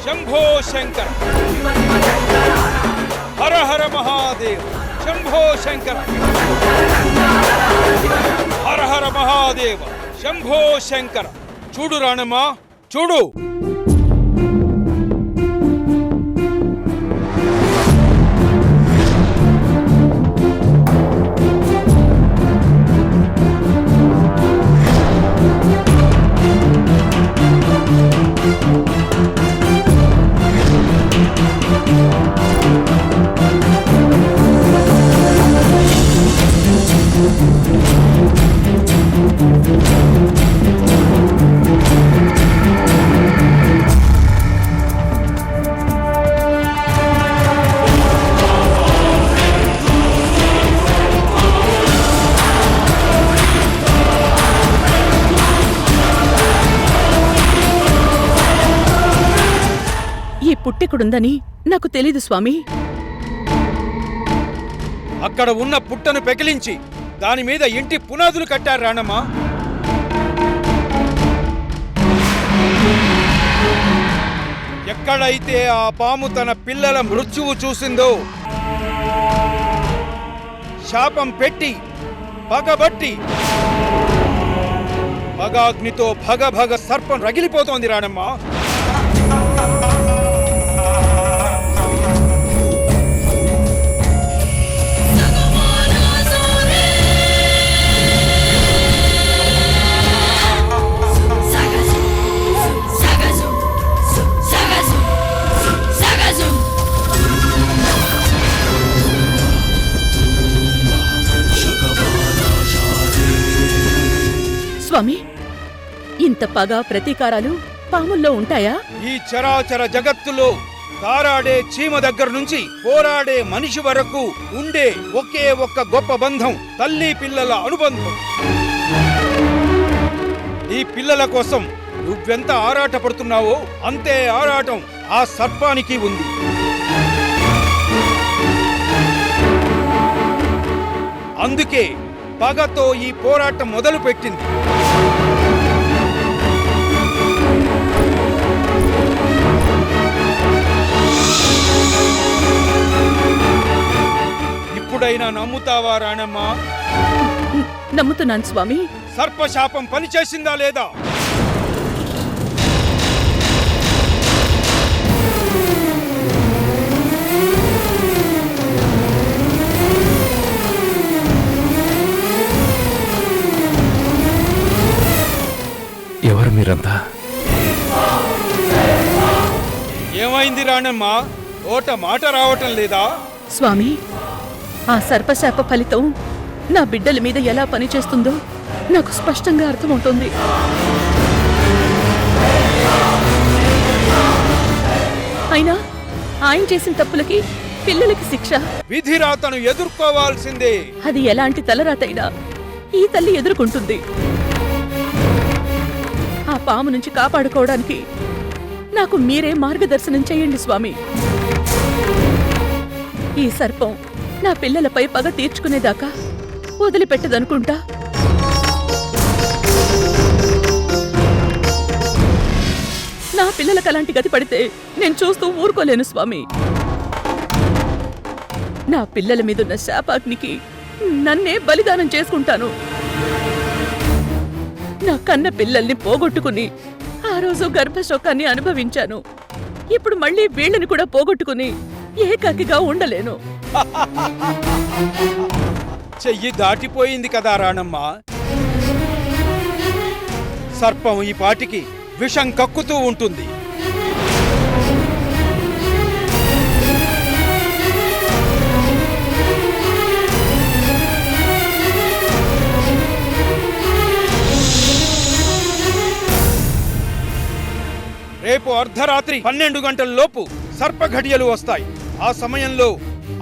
शंभो शंकर हर हर महादेव शंभो शंकर हर हर महादेव शंभो शंकर చూడు రాణమ్మ చూడు పుట్టెకుడుందని నాకు తెలీదు స్వామి. అక్కడ ఉన్న పుట్టను పెకిలించి దాని మీద ఇంటి పునాదులు కట్టారు రాణమ్మ. ఎక్కడైతే ఆ పాము తన పిల్లల మృత్యువు చూసిందో శాపం పెట్టి పగబట్టి పగాగ్నితో భగ భగ సర్పం రగిలిపోతోంది రాణమ్మ. స్వామి, ఇంత పగ ప్రతీకారాలు పాముల్లో ఉంటాయా? ఈ చరాచర జగత్తులో తారాడే చీమ దగ్గర నుంచి పోరాడే మనిషి వరకు ఉండే ఒకే ఒక్క గొప్ప బంధం తల్లి పిల్లల అనుబంధం. ఈ పిల్లల కోసం నువ్వెంత ఆరాటపడుతున్నావో అంతే ఆరాటం ఆ సర్పానికి ఉంది. అందుకే పగతో ఈ పోరాటం మొదలు పెట్టింది. ఇప్పుడైనా నమ్ముతావా రాణమ్మ? నమ్ముతున్నాను స్వామి. సర్పశాపం పనిచేసిందా లేదా? ఎవరు మీరంతా? ఏమైంది రాణమ్మ? ఓట మాట రావటం లేదా? స్వామి, ఆ సర్పశాప ఫలితం నా బిడ్డల మీద ఎలా పనిచేస్తుందో నాకు స్పష్టంగా అర్థమవుతోంది. అయినా ఆయన చేసిన తప్పులకి పిల్లలకి శిక్ష. విధిరాతను ఎదుర్కోవాల్సిందే. అది ఎలాంటి తలరాతైనా ఈ తల్లి ఎదుర్కొంటుంది. ఆ పాము నుంచి కాపాడుకోవడానికి నాకు మీరే మార్గదర్శనం చేయండి స్వామి. ఈ సర్పం నా పిల్లలపై పగ తీర్చుకునేదాకా వదిలిపెట్టదనుకుంటా. నా పిల్లలకు అలాంటి గతి పడితే నేను చూస్తూ ఊరుకోలేను స్వామి. నా పిల్లల మీదున్న శాపాగ్నికి నన్నే బలిదానం చేసుకుంటాను. నా కన్న పిల్లల్ని పోగొట్టుకుని ఆ రోజు గర్భశోకాన్ని అనుభవించాను. ఇప్పుడు మళ్ళీ వీళ్ళని కూడా పోగొట్టుకుని ఏకాకిగా ఉండలేను. చెయ్యి దాటిపోయింది కదా రాణమ్మ. సర్పం ఈ పాటికి విషం కక్కుతూ ఉంటుంది. రేపు అర్ధరాత్రి 12 గంటలలోపు సర్పఘడియలు వస్తాయి. ఆ సమయంలో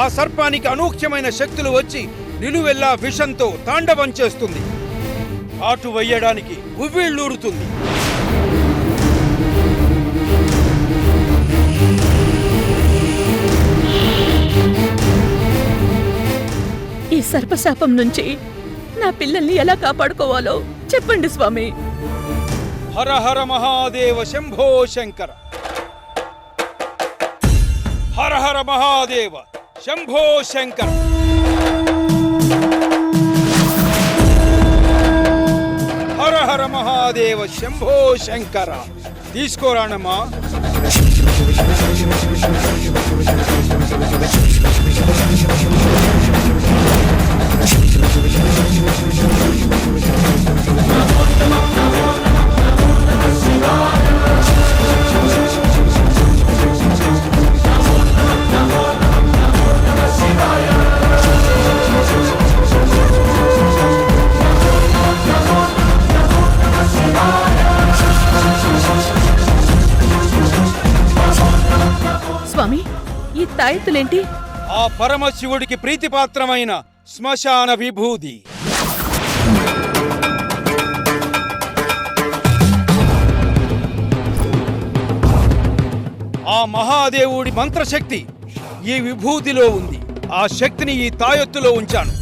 ఆ సర్పానికి అనూహ్యమైన శక్తులు వచ్చి నిలువెల్లా విషంతో తాండవం చేస్తుంది. ఆటు వెయ్యడానికి ఉవ్విళ్ళూరుతుంది. ఈ సర్పశాపం నుంచి నా పిల్లల్ని ఎలా కాపాడుకోవాలో చెప్పండి స్వామి. హర హర మహాదేవ శంభో శంకర. హర హర మహాదేవ శంభో శంకర. హర హర మహాదేవ శంభో శంకర. తీసుకోరానమ్మా. స్వామి, ఈ తాయెత్తులేంటి? ఆ పరమశివుడికి ప్రీతిపాత్రమైన శ్మశాన విభూది. ఆ మహాదేవుడి మంత్రశక్తి ఈ విభూతిలో ఉంది. ఆ శక్తిని ఈ తాయెత్తులో ఉంచాను.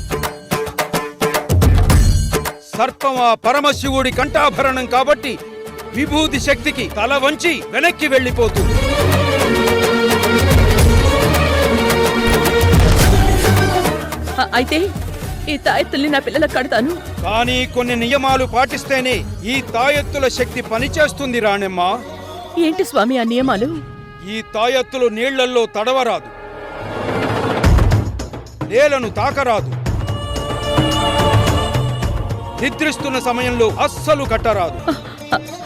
సర్పం ఆ పరమశివుడి కంఠాభరణం కాబట్టి విభూతి శక్తికి తల వంచి వెనక్కి వెళ్ళిపోతుంది. అయితే ఈ తాయెత్తుల్ని నా పిల్లలకు కడతాను. కానీ కొన్ని నియమాలు పాటిస్తేనే ఈ తాయెత్తుల శక్తి పనిచేస్తుంది రాణమ్మ. ఏంటి స్వామి ఆ నియమాలు? ఈ తాయెత్తులు నీళ్లల్లో తడవరాదు, నేలను తాకరాదు, నిద్రిస్తున్న సమయంలో అస్సలు కట్టరాదు.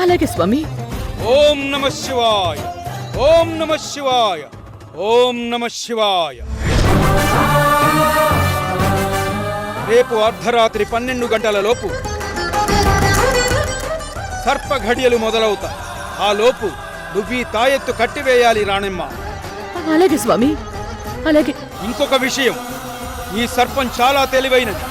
అలాగే స్వామి. ఓం నమ శివాయ, ఓం నమ శివాయ, ఓం నమ శివాయ. రేపు అర్ధరాత్రి 12 గంటలలోపు సర్పఘడియలు మొదలవుతాయి. ఆ లోపు నువ్వు ఈ తాయెత్తు కట్టివేయాలి రాణమ్మ. అలాగే స్వామి, అలాగే. ఇంకొక విషయం, ఈ సర్పం చాలా తెలివైనది.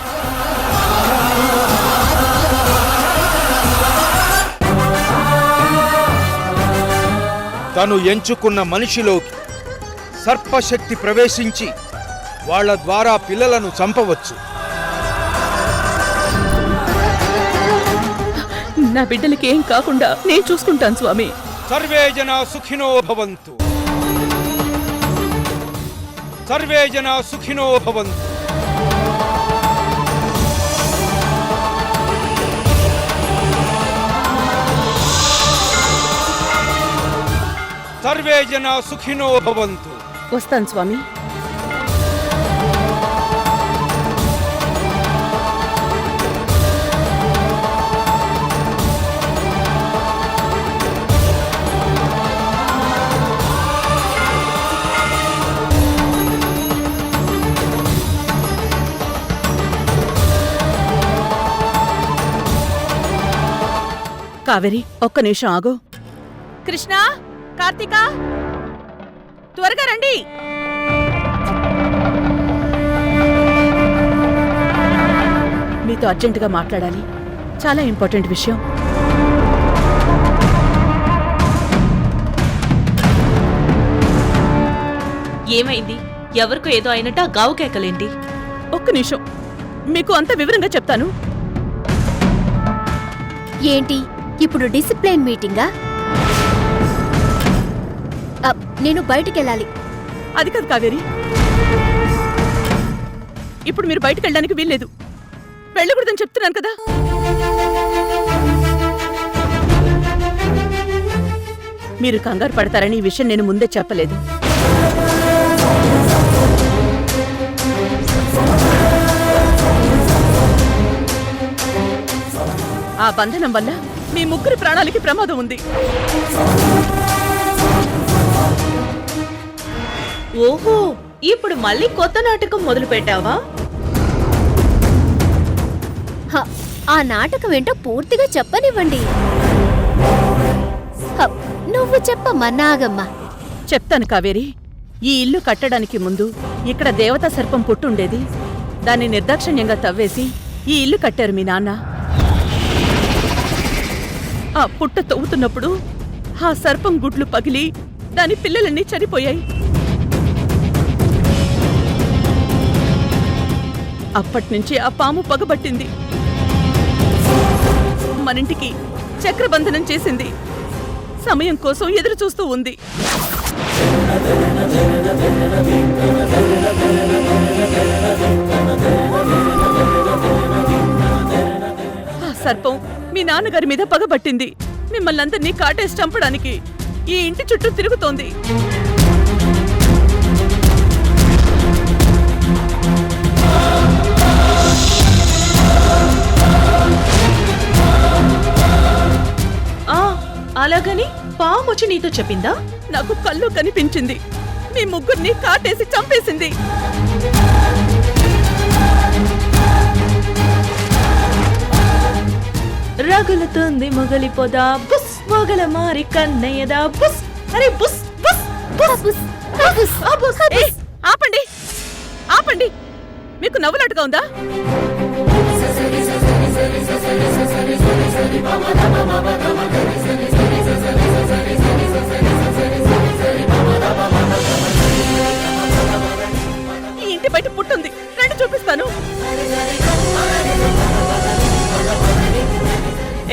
తను ఎంచుకున్న మనిషిలోకి సర్పశక్తి ప్రవేశించి వాళ్ళ ద్వారా పిల్లలను చంపవచ్చు. నా బిడ్డలకి ఏం కాకుండా నేను చూసుకుంటాను స్వామి. సర్వే జనా సుఖినో భవంతు. సర్వే జనా సుఖినో భవంతు. సర్వే జనా సుఖినో భవంతు. వస్తాను స్వామి. కావేరి, ఒక్క నిమిషం ఆగు. కృష్ణ, కార్తీక, త్వరగా రండి. మీతో అర్జెంటుగా మాట్లాడాలి. చాలా ఇంపార్టెంట్ విషయం. ఏమైంది? ఎవరికో ఏదో అయినట్టు ఆ గావు కేకలేంటి? ఒక్క నిమిషం, మీకు అంత వివరంగా చెప్తాను. ఏంటి ఇప్పుడు డిసిప్లిన్ మీటింగా? నేను బయటికెళ్ళాలి. అది కాదు కావేరి, ఇప్పుడు మీరు బయటకు వెళ్ళడానికి వీల్లేదు. వెళ్ళకూడదని చెప్తున్నాను కదా. మీరు కంగారు పడతారని ఈ విషయం నేను ముందే చెప్పలేదు. ఆ బంధనం వల్ల మీ ముగ్గురి ప్రాణాలకి ప్రమాదం ఉంది. ఓహో, ఇప్పుడు మళ్ళీ కొత్త నాటకం మొదలు పెట్టావా? ఆ నాటకం ఏంటో పూర్తిగా చెప్పనివ్వండి. నువ్వు చెప్పమ్మా నాగమ్మ. చెప్తాను కావేరి. ఈ ఇల్లు కట్టడానికి ముందు ఇక్కడ దేవతా సర్పం పుట్టుండేది. దాన్ని నిర్దాక్షిణ్యంగా తవ్వేసి ఈ ఇల్లు కట్టారు మీ నాన్న. ఆ పుట్ట తవ్వుతున్నప్పుడు ఆ సర్పం గుడ్లు పగిలి దాని పిల్లలన్నీ చనిపోయాయి. అప్పట్నుంచి ఆ పాము పగబట్టింది. మనింటికి చక్రబంధనం చేసింది. సమయం కోసం ఎదురు చూస్తూ ఉంది. ఆ సర్పం మీ నాన్నగారి మీద పగబట్టింది. మిమ్మల్ని అందరినీ కాటేసి చంపడానికి ఈ ఇంటి చుట్టూ తిరుగుతోంది. అలాగని పాము వచ్చి నీతో చెప్పిందా? నాకు కళ్ళు కనిపించింది. మీ ముగ్గురిని కాటేసి చంపేసింది. రగులుతుంది మొగలి పొద బుస్, మొగల మారి కన్నయ్యదా బుస్. అరే బుస్ బుస్ బుస్ బుస్. ఆపండి, ఆపండి. మీకు నవ్వులాటగా ఉందా? ఈ ఇంటి బయట పుట్టుంది. రండి చూపిస్తాను.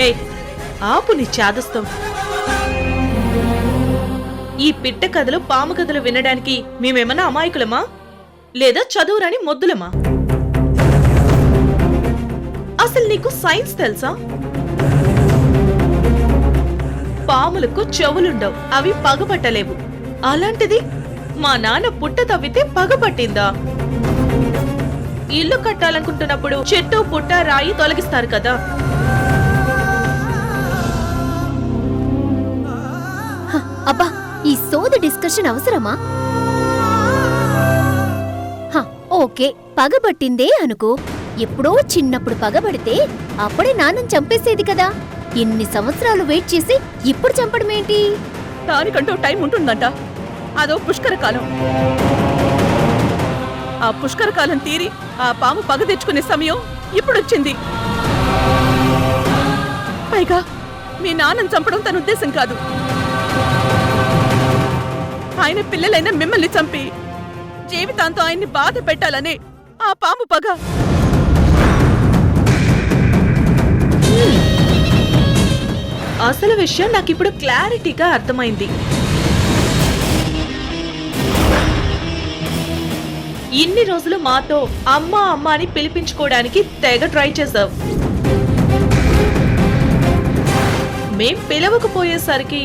ఏ ఆపు నీ చాదస్తం. ఈ పిట్ట కథలు పాము కథలు వినడానికి మేమేమన్నా అమాయకులమా లేదా చదువురాని మొద్దులమా? అసలు నీకు సైన్స్ తెలుసా? పాములకు చెవులుండవు, అవి పగపట్టలేవు. అలాంటిది మా నాన్న పుట్ట తవ్వితే పగపట్టిందా? ఇల్లు కట్టాలనుకుంటున్నప్పుడు చెట్టు పుట్ట రాయి తొలగిస్తారు కదా. అబ్బా, ఈ సోది డిస్కషన్ అవసరమా? ఓకే, పగబట్టిందే అనుకో. ఎప్పుడో చిన్నప్పుడు పగబడితే అప్పుడే నాన్నని చంపేసేది కదా. ఎన్ని సంవత్సరాలు వెయిట్ చేసి ఇప్పుడు చంపడమేంటి? దానికంటూ టైం ఉంటుందంట. అదో పుష్కర కాలం. ఆ పుష్కర కాలం తీరి ఆ పాము పగ తెచ్చుకునే సమయం ఇప్పుడొచ్చింది. పైగా మీ నాన్నని చంపడం తన ఉద్దేశం కాదు. ఆయన పిల్లలైన మిమ్మల్ని చంపి జీవితాంతో ఆయన్ని బాధ పెట్టాలనే ఆ పాము పగ. అసలు విషయం నాకిప్పుడు క్లారిటీగా అర్థమైంది. ఇన్ని రోజులు మాతో అమ్మా అమ్మ అని పిలిపించుకోవడానికి తెగ ట్రై చేసావు. మేం పిలవకపోయేసరికి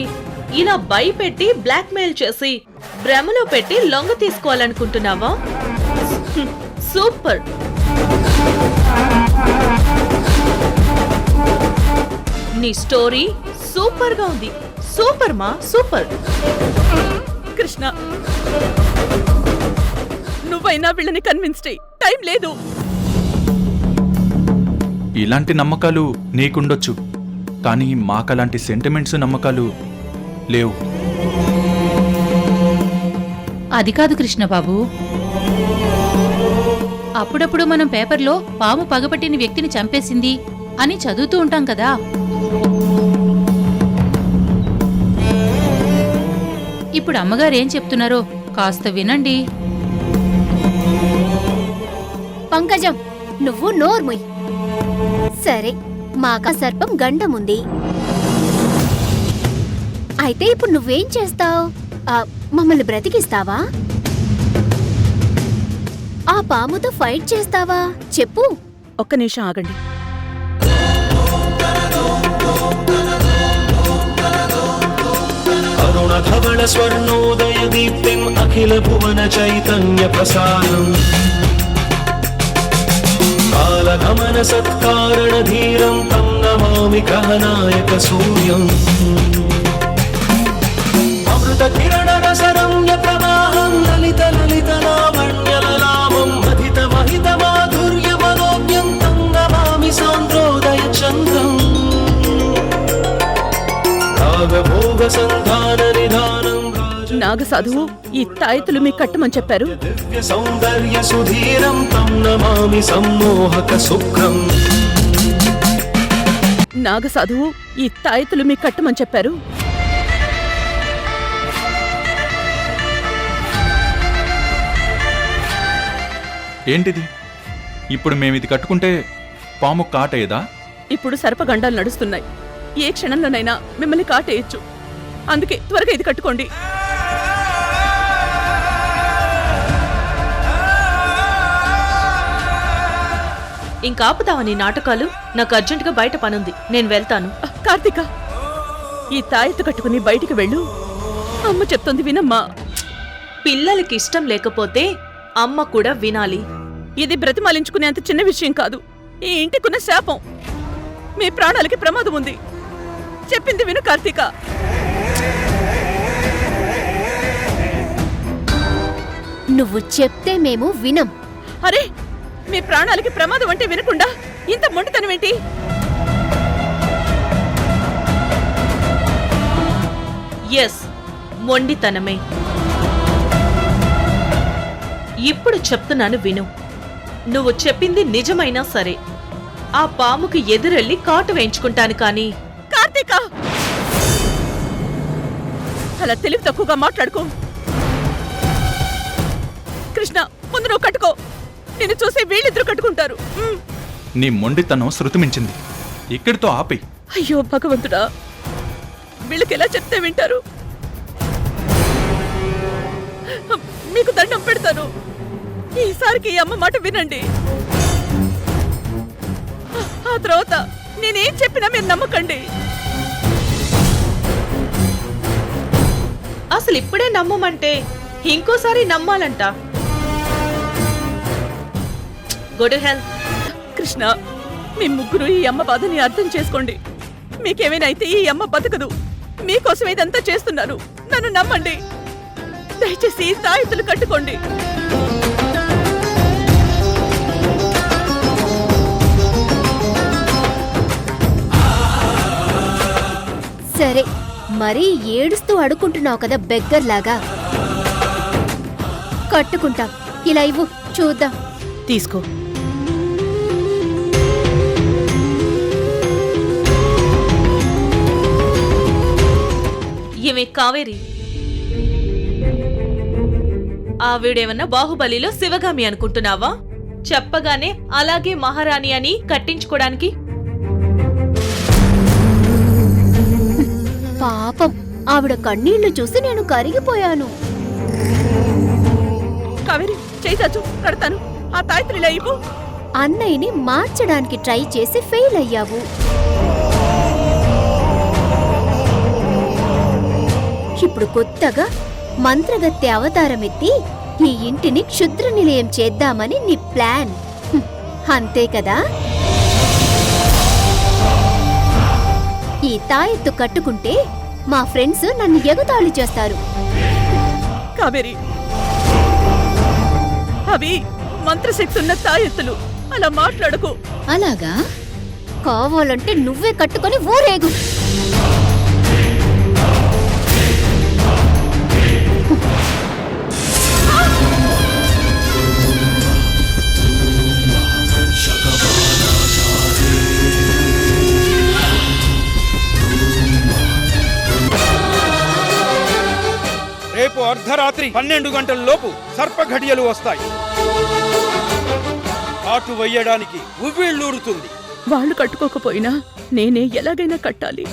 ఇలా భయపెట్టి బ్లాక్మెయిల్ చేసి భ్రమలో పెట్టి లొంగ తీసుకోవాలనుకుంటున్నావా? సూపర్. నీ స్టోరీ సూపర్ గా ఉంది. సూపర్ మా సూపర్. కృష్ణ, నువ్వైనా వీళ్ళని కన్విన్స్ చెయ్యి. టైం లేదు. ఇలాంటి నమ్మకాలు నీకుండొచ్చు, కానీ మాకలాంటి సెంటిమెంట్స్ నమ్మకాలు లేవు. అది కాదు కృష్ణబాబు, అప్పుడప్పుడు మనం పేపర్లో పాము పగపట్టిన వ్యక్తిని చంపేసింది అని చదువుతూ ఉంటాం కదా. ఇప్పుడు అమ్మగారేం చెప్తున్నారో కాస్త వినండి. పంకజం, నువ్వు నోర్ముయ్. సరే, మాక సర్పం గండముంది. అయితే ఇప్పుడు నువ్వేం చేస్తావ్? మమ్మల్ని బ్రతికిస్తావా? ఆ పాముతో ఫైట్ చేస్తావా? చెప్పు. ఒక్క నిమిషం ఆగండి. అరుణధవళ స్వర్ణోదయ దీప్తిం అఖిల భువన చైతన్య ప్రసారం కాలగమన సత్కారణ ధీరం తం నమామి కహనాయక సూర్యం అమృత కిరణ రసరమ్య ప్రవాహం లలిత లలిత లావణ్యలలామం అధిత మహిత మాధుర్య మనోజ్ఞం తం నమామి సాంద్రోదయ చంద్రం రాగభోగ సంధాన నిధానం నాగసాధువు ఈ తాయెత్తులు మీకు కట్టమని చెప్పారు. దివ్య సౌందర్య సుధీరం తం నమామి సమ్మోహక శుక్రం. నాగసాధువు ఈ తాయెత్తులు మీకు కట్టమని చెప్పారు. ఏంటిది? ఇప్పుడు మేమిది కట్టుకుంటే పాము కాటేయదా? ఇప్పుడు సర్పగండాలు నడుస్తున్నాయి. ఏ క్షణంలోనైనా మిమ్మల్ని కాటేయచ్చు. అందుకే త్వరగా ఇది కట్టుకోండి. ఇంకాపుతావా నీ నాటకాలు? నాకు అర్జెంటుగా బయట పనుంది, నేను వెళ్తాను. కార్తీక, ఈ తాయెత్తు కట్టుకుని బయటికి వెళ్ళు. అమ్మ చెప్తుంది వినమ్మా. పిల్లలకి ఇష్టం లేకపోతే అమ్మ కూడా వినాలి. ఇది బ్రతిమాలించుకునేంత చిన్న విషయం కాదు. ఈ ఇంటికున్న శాపం. మీ ప్రాణాలకి ప్రమాదం ఉంది. చెప్పింది విను కార్తీక. నువ్వు చెప్తే మేము వినం. అరే, మీ ప్రాణాలకి ప్రమాదం అంటే వినకుండా ఇంత మొండితనం ఏంటి? ఎస్, మొండితనమే. ఇప్పుడు చెప్తున్నాను విను. నువ్వు చెప్పింది నిజమైనా సరే ఆ పాముకి ఎదురెళ్ళి కాటు వేయించుకుంటాను. కానీ కార్తీక, అలా తెలివి తక్కువగా మాట్లాడుకో. కృష్ణ, ముందు నువ్వు కట్టుకో. నిన్ను చూసి వీళ్ళిద్దరు కట్టుకుంటారు. నీ మొండితనం శృతిమించింది. ఇక్కడితో ఆపై. అయ్యో భగవంతుడా, వీళ్ళకి ఎలా చెప్తే వింటారు? మీకు దండం పెడతాను. ఈసారికి ఈ అమ్మ మాట వినండి. ఆ తర్వాత నేనేం చెప్పినా మీరు నమ్మకండి. అసలు ఇప్పుడే నమ్మమంటే ఇంకోసారి నమ్మాలంట. Go to hell. కృష్ణ, మీ ముగ్గురు ఈ అమ్మ బాధని అర్థం చేసుకోండి. మీకేమైనా అయితే ఈ అమ్మ బతకదు. మీకోసం ఇదంతా చేస్తున్నాను. నన్ను నమ్మండి. దయచేసి ఈ తాయెత్తులు కట్టుకోండి. సరే, మరీ ఏడుస్తూ అడుకుంటున్నావు కదా బెగ్గర్లాగా. కట్టుకుంటాం. ఇలా ఇవ్వు, చూద్దాం. తీసుకో. ఏమే కావేరి, ఆవిడేమన్నా బాహుబలిలో శివగామి అనుకుంటున్నావా? చెప్పగానే అలాగే మహారాణి అని కట్టించుకోవడానికి. పాపం, ఆవిడ కన్నీళ్లు చూసి నేను కరిగిపోయాను. కావేరి, చేయిచాచు, కడతాను. ఆ తాయెత్తులు ఇలా ఇవ్వు. అన్నయ్యని మార్చడానికి ట్రై చేసి ఫెయిల్ అయ్యావు. ఇప్పుడు కొత్తగా మంత్రగత్తె అవతారం ఎత్తి ఈ ఇంటిని క్షుద్ర నిలయం చేద్దామని నీ ప్లాన్. అంతే కదా? ఈ తాయెత్తు కట్టుకుంటే మా ఫ్రెండ్స్ నన్ను ఎగతాళి చేస్తారు. కావేరి, అవి మంత్రశక్తి ఉన్న తాయెత్తులు. అలా మాట్లాడకు. అలాగా? కావాలంటే నువ్వే కట్టుకొని ఊరేగు. రేపు అర్ధరాత్రి 12 గంటల లోపు సర్పఘడియలు వస్తాయి. కాటు వెయ్యడానికి ఉవ్విళ్ళూరుతుంది. వాళ్ళు కట్టుకోకపోయినా నేనే ఎలాగైనా కట్టాలి.